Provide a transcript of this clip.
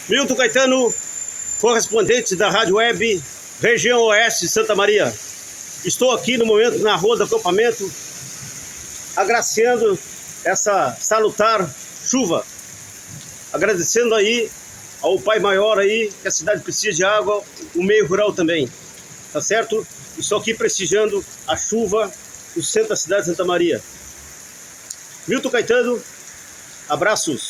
Milton Caetano, correspondente da Rádio Web, região oeste de Santa Maria. Estou aqui no momento na rua do acampamento, agraciando essa salutar chuva. Agradecendo aí ao Pai Maior aí, que a cidade precisa de água, o meio rural também, tá certo? Estou aqui prestigiando a chuva no centro da cidade de Santa Maria. Milton Caetano, abraços.